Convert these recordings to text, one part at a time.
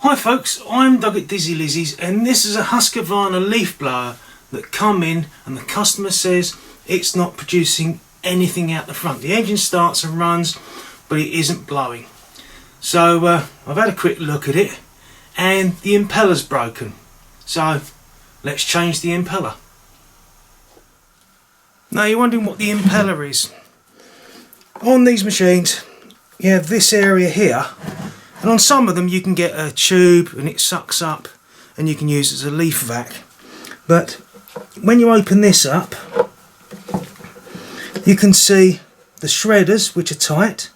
Hi folks, I'm Doug at Dizzy Lizzie's, and this is a Husqvarna leaf blower that come in and the customer says it's not producing anything out the front. The engine starts and runs, but it isn't blowing. So I've had a quick look at it and the impeller's broken. So let's change the impeller. Now you're wondering what the impeller is. On these machines you have this area here, and on some of them you can get a tube and it sucks up and you can use it as a leaf vac. But when you open this up, you can see the shredders, which are tight,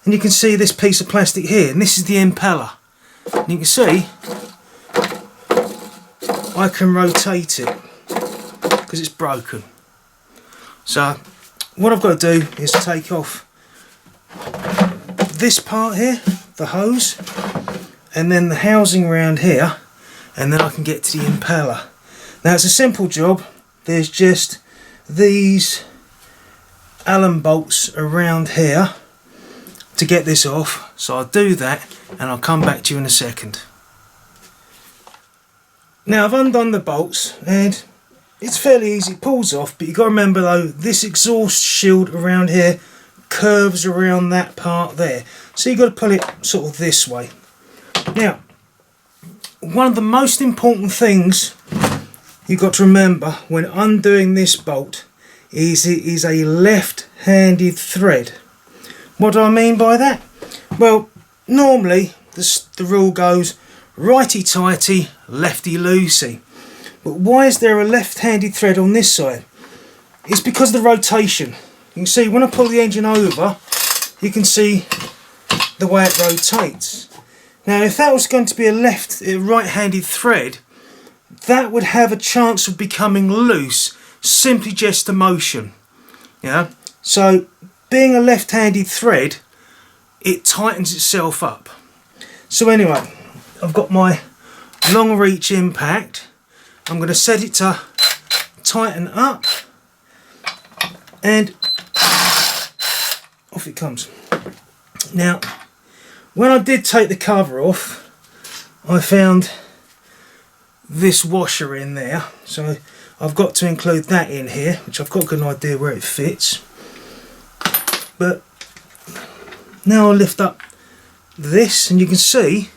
and you can see this piece of plastic here, and this is the impeller. And you can see I can rotate it because it's broken. So what I've got to do is take off this part here, the hose, and then the housing around here, and then I can get to the impeller. Now it's a simple job. There's just these Allen bolts around here to get this off, so I'll do that and I'll come back to you in a second. Now I've undone the bolts and it's fairly easy, it pulls off, but you've got to remember though, this exhaust shield around here curves around that part there, so you've got to pull it sort of this way. Now one of the most important things you've got to remember when undoing this bolt is it is a left-handed thread. What do I mean by that? Well, normally the rule goes righty-tighty, lefty-loosey. But why is there a left-handed thread on this side? It's because of the rotation. You can see when I pull the engine over, you can see the way it rotates. Now if that was going to be a right-handed thread, that would have a chance of becoming loose simply just to motion. Yeah. So being a left-handed thread, it tightens itself up. So anyway, I've got my long reach impact. I'm going to set it to tighten up, and off it comes. Now when I did take the cover off, I found this washer in there, so I've got to include that in here, which I've got a good idea where it fits. But now I'll lift up this and you can see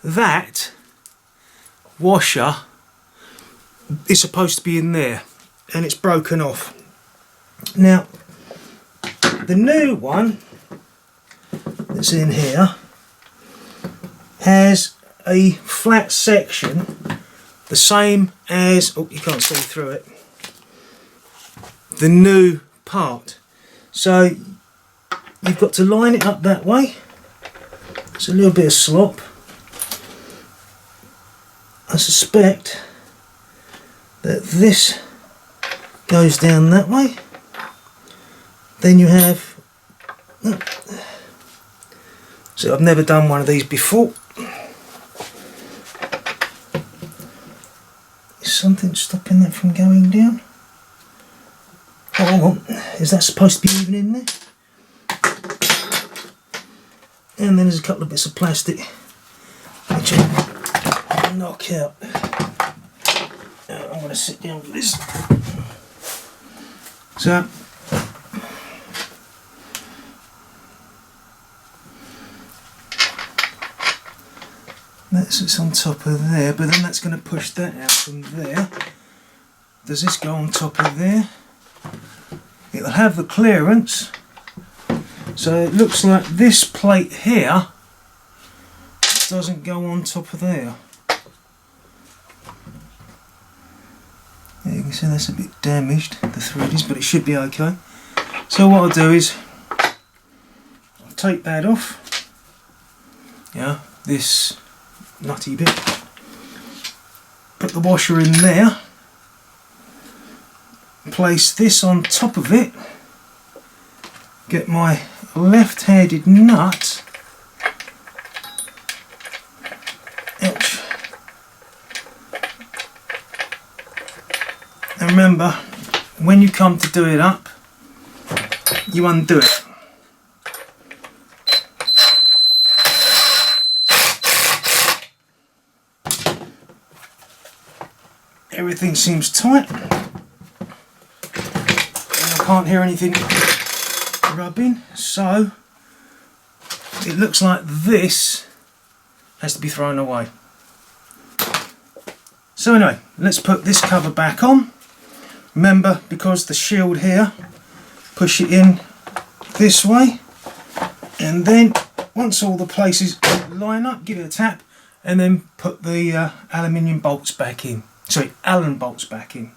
that washer is supposed to be in there and it's broken off. Now the new one that's in here has a flat section, the same as, oh you can't see through it, the new part. So you've got to line it up that way. It's a little bit of slop. I suspect that this goes down that way. Then you have, so I've never done one of these before. Is something stopping that from going down? Oh, hang on. Is that supposed to be even in there? And then there's a couple of bits of plastic which I'll knock out. I'm going to sit down for this. So that sits on top of there, but then that's going to push that out from there. Does this go on top of there? It'll have the clearance, so it looks like this plate here doesn't go on top of there. Yeah, you can see that's a bit damaged, the thread is, but it should be okay. So what I'll do is I'll take that off, yeah, this nutty bit, put the washer in there, place this on top of it, get my left-handed nut, ouch, and remember when you come to do it up, you undo it. everything seems tight. And I can't hear anything rubbing, so it looks like this has to be thrown away. So anyway, let's put this cover back on. Remember, because the shield here, push it in this way, and then once all the places line up, give it a tap, and then put the aluminium bolts back in. Sorry, Allen bolts back in.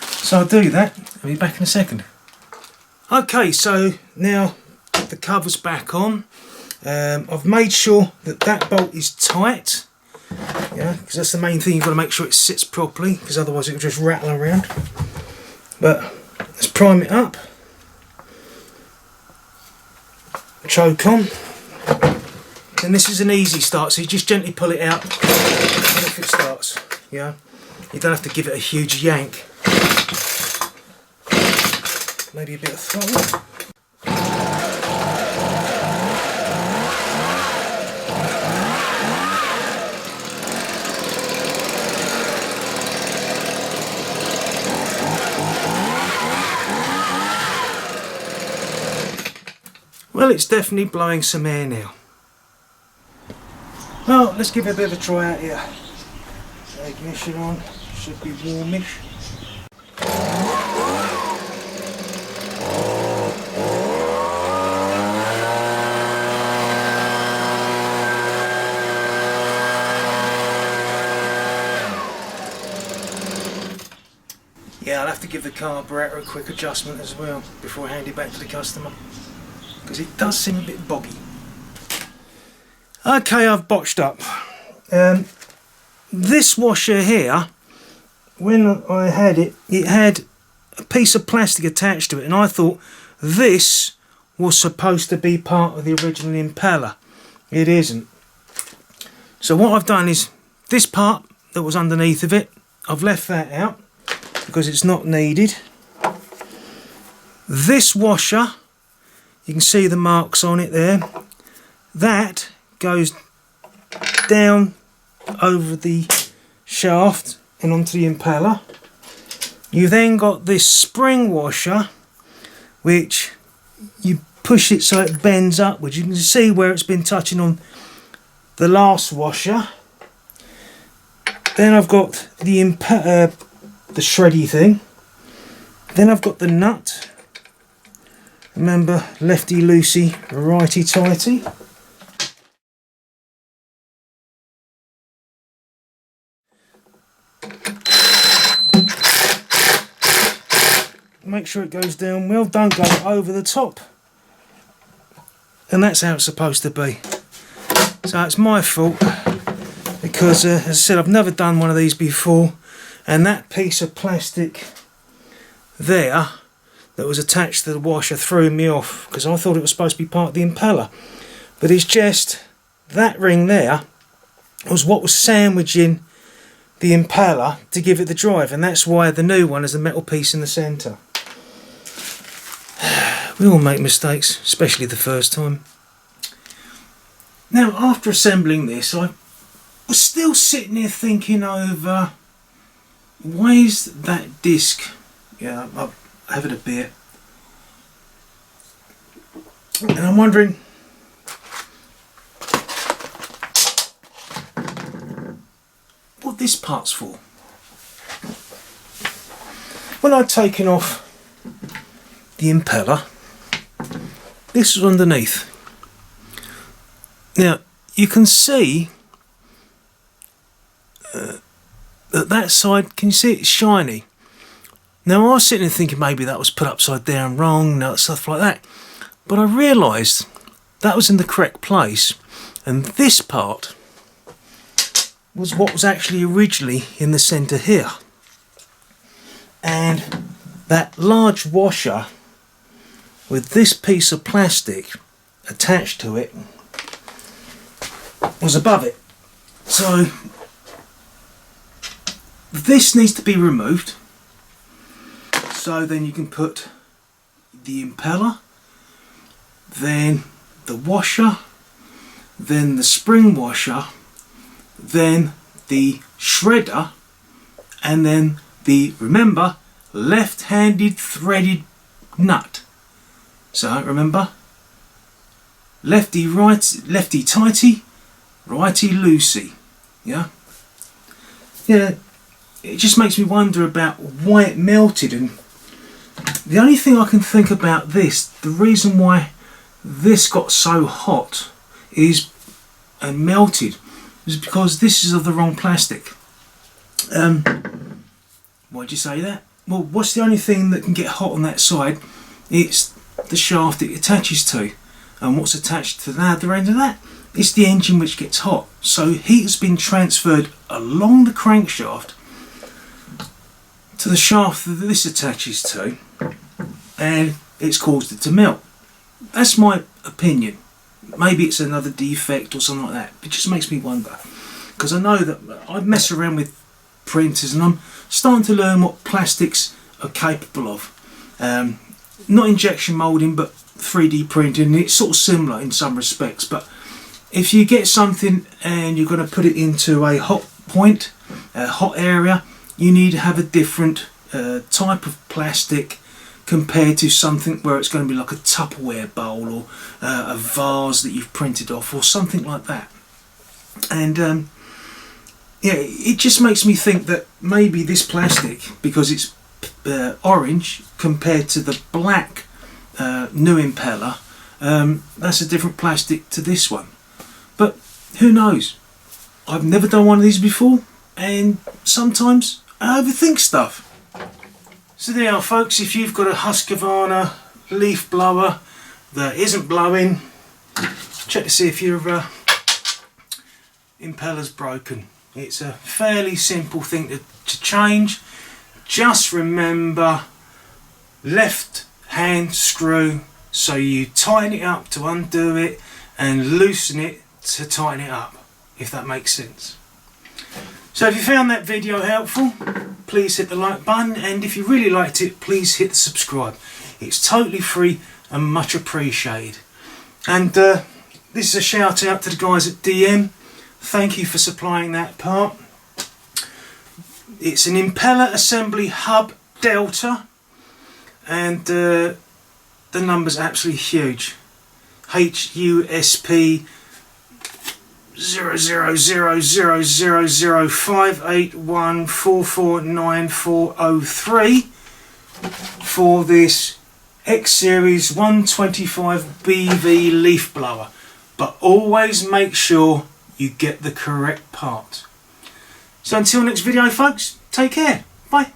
So I'll do that. I'll be back in a second. Okay, so now the cover's back on. I've made sure that that bolt is tight. Yeah, because that's the main thing. You've got to make sure it sits properly, because otherwise it will just rattle around. But let's prime it up. Choke on. And this is an easy start, so you just gently pull it out and off it starts. Yeah, you don't have to give it a huge yank. Maybe a bit of throttle. Well, it's definitely blowing some air now. Well, let's give it a bit of a try out here. Ignition on, should be warmish. Yeah, I'll have to give the carburetor a quick adjustment as well before I hand it back to the customer, because it does seem a bit boggy. Okay, I've botched up. This washer here, when I had it, it had a piece of plastic attached to it, and I thought this was supposed to be part of the original impeller. It isn't. So what I've done is, this part that was underneath of it, I've left that out because it's not needed. This washer, you can see the marks on it there, that goes down over the shaft and onto the impeller. You then got this spring washer, which you push it so it bends upwards. You can see where it's been touching on the last washer. Then I've got the shreddy thing. Then I've got the nut. Remember, lefty loosey, righty tighty. Make sure it goes down well, don't go over the top. And that's how it's supposed to be. So it's my fault, because as I said, I've never done one of these before, and that piece of plastic there that was attached to the washer threw me off, because I thought it was supposed to be part of the impeller. But it's just that ring there was what was sandwiching the impeller to give it the drive, and that's why the new one has a metal piece in the centre. We all make mistakes, especially the first time. Now, after assembling this, I was still sitting here thinking over, why is that disc? Yeah, I'm having a beer. And I'm wondering, what this part's for. When I'd taken off the impeller, this was underneath. Now you can see that side, can you see it's shiny? Now I was sitting there thinking maybe that was put upside down wrong, stuff like that, but I realised that was in the correct place, and this part was what was actually originally in the centre here. And that large washer with this piece of plastic attached to it was above it. So this needs to be removed, so then you can put the impeller, then the washer, then the spring washer, then the shredder, and then the, remember, left-handed threaded nut. So remember, lefty tighty, righty loosey. Yeah, it just makes me wonder about why it melted. And the only thing I can think about this, the reason why this got so hot is and melted, is because this is of the wrong plastic. Why'd you say that? Well, what's the only thing that can get hot on that side? It's the shaft it attaches to. And what's attached to the other end of that? It's the engine which gets hot. So heat has been transferred along the crankshaft to the shaft that this attaches to, and it's caused it to melt. That's my opinion. Maybe it's another defect or something like that. It just makes me wonder, because I know that I mess around with printers and I'm starting to learn what plastics are capable of. Not injection moulding, but 3D printing. And it's sort of similar in some respects, but if you get something and you're going to put it into a hot point, a hot area, you need to have a different type of plastic compared to something where it's going to be like a Tupperware bowl or a vase that you've printed off or something like that. And yeah, it just makes me think that maybe this plastic, because it's orange compared to the black new Impeller, that's a different plastic to this one. But who knows? I've never done one of these before, and sometimes I overthink stuff. So there you are, folks. If you've got a Husqvarna leaf blower that isn't blowing, check to see if your impeller's broken. It's a fairly simple thing to change. Just remember, left hand screw, so you tighten it up to undo it and loosen it to tighten it up, if that makes sense. So if you found that video helpful, please hit the like button, and if you really liked it, please hit the subscribe. It's totally free and much appreciated. And this is a shout out to the guys at DM. Thank you for supplying that part. It's an Impeller Assembly Hub Delta, and the number's absolutely huge. HUSP 000000581449403 for this X Series 125 BV leaf blower. But always make sure you get the correct part. So until next video, folks, take care. Bye.